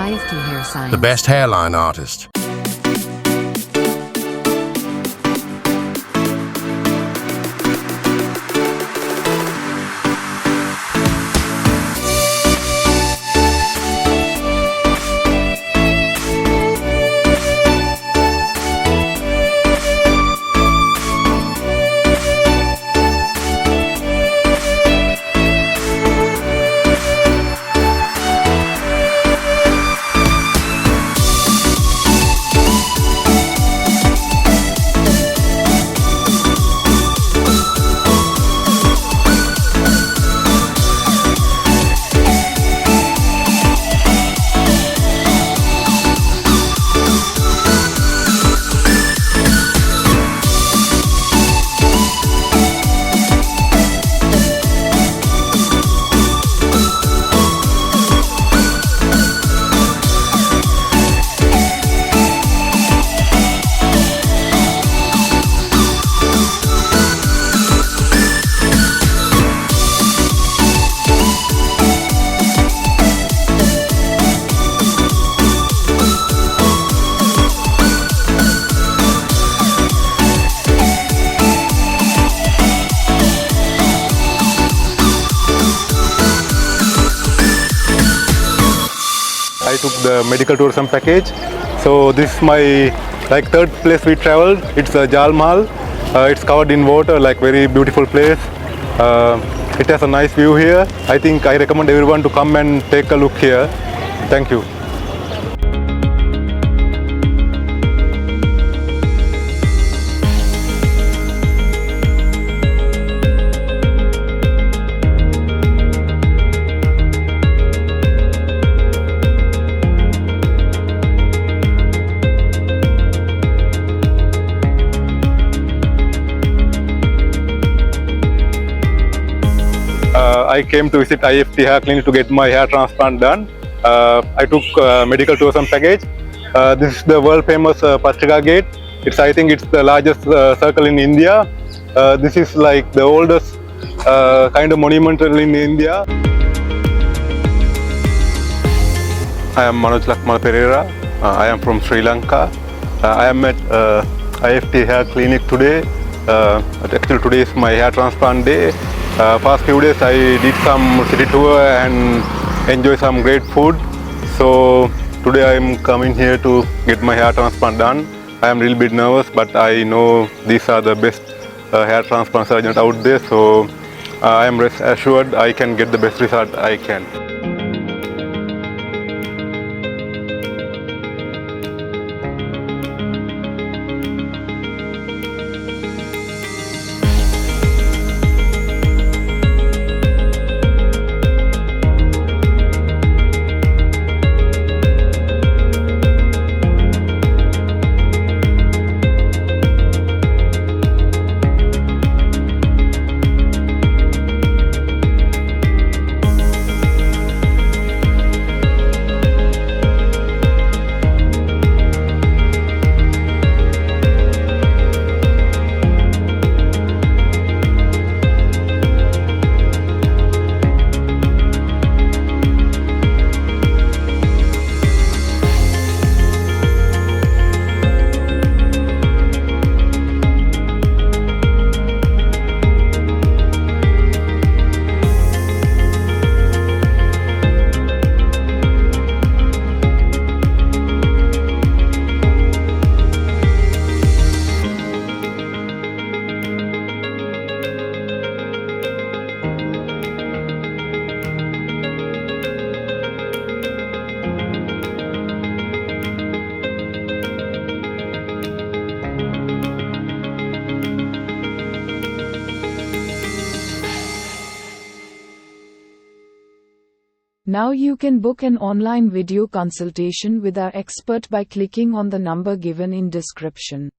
IFT Hair Science. The best hairline artist. I took the medical tourism package. So this is my third place we traveled. It's Jal Mahal. It's covered in water, very beautiful place. It has a nice view here. I think I recommend everyone to come and take a look here. Thank you. I came to visit IFT Hair Clinic to get my hair transplant done. I took medical tourism package. This is the world famous Patrika Gate. I think it's the largest circle in India. This is the oldest kind of monumental in India. I am Manoj Lakmal Pereira. I am from Sri Lanka. I am at IFT Hair Clinic today. Actually today is my hair transplant day. Past few days I did some city tour and enjoy some great food. So today I am coming here to get my hair transplant done. I am a little bit nervous, but I know these are the best hair transplant surgeons out there. So I am rest assured I can get the best result I can. Now you can book an online video consultation with our expert by clicking on the number given in description.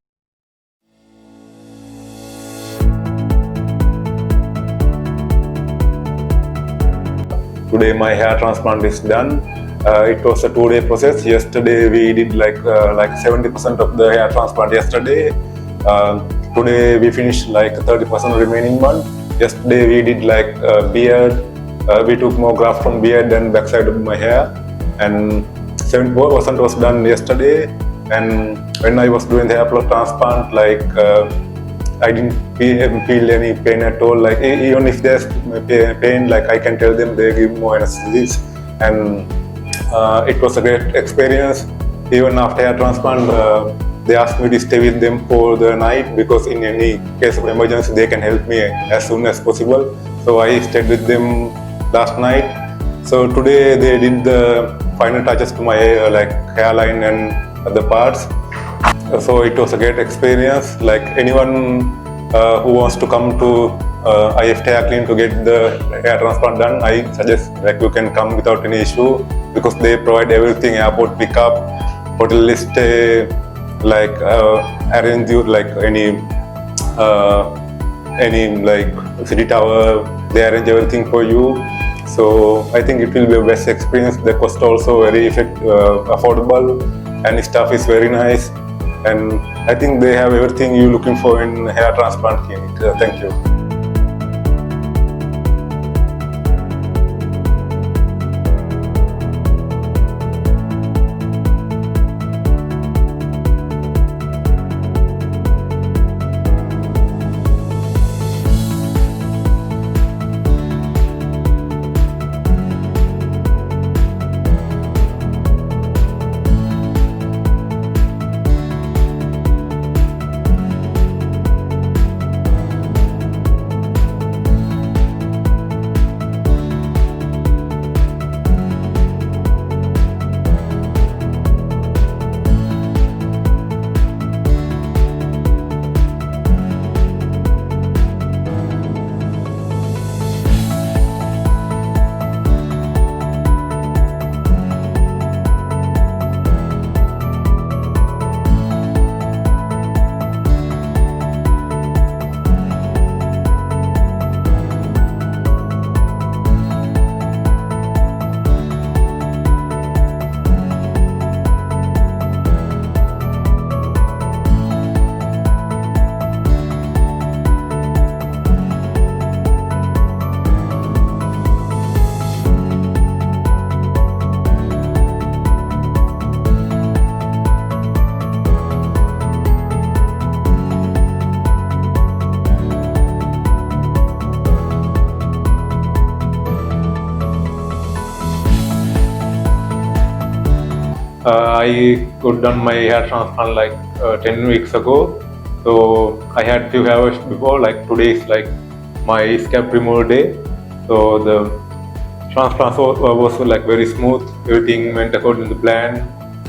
Today my hair transplant is done. It was a 2-day process. Yesterday we did 70% of the hair transplant yesterday. Today we finished 30% remaining one. Yesterday we did beard. We took more graft from beard and backside of my hair, and 70% was done yesterday, and when I was doing the hair transplant, like I didn't feel any pain at all. Like even if there's pain, like I can tell them, they give more anesthesia, and it was a great experience. Even after hair transplant, they asked me to stay with them for the night because in any case of emergency, they can help me as soon as possible. So I stayed with them last night. So today they did the final touches to my like hairline and other parts. So it was a great experience. Like anyone who wants to come to IFT Hair Clinic to get the hair transplant done, I suggest like you can come without any issue because they provide everything: airport pickup, hotel stay, like arrange you like any like city tower. They arrange everything for you. So I think it will be a best experience. The cost also very affordable, and staff is very nice. And I think they have everything you're looking for in hair transplant clinic. Thank you. I got done my hair transplant like 10 weeks ago. So I had few hair wash before, like today is like my scalp removal day. So the transplant was like very smooth, everything went according to plan.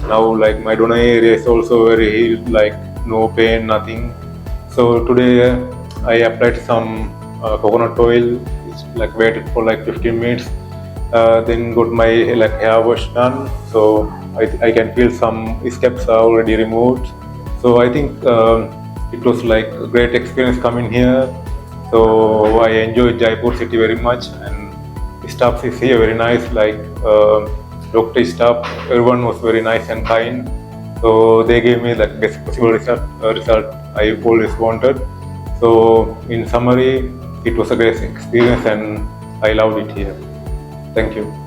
Now like my donor area is also very healed, like no pain, nothing. So today I applied some coconut oil, like waited for like 15 minutes, then got my like hair wash done. So I can feel some scabs are already removed. So I think it was like a great experience coming here. So I enjoyed Jaipur city very much, and staff is here very nice, like doctor staff, everyone was very nice and kind. So they gave me like best possible result I always wanted. So in summary, it was a great experience and I loved it here. Thank you.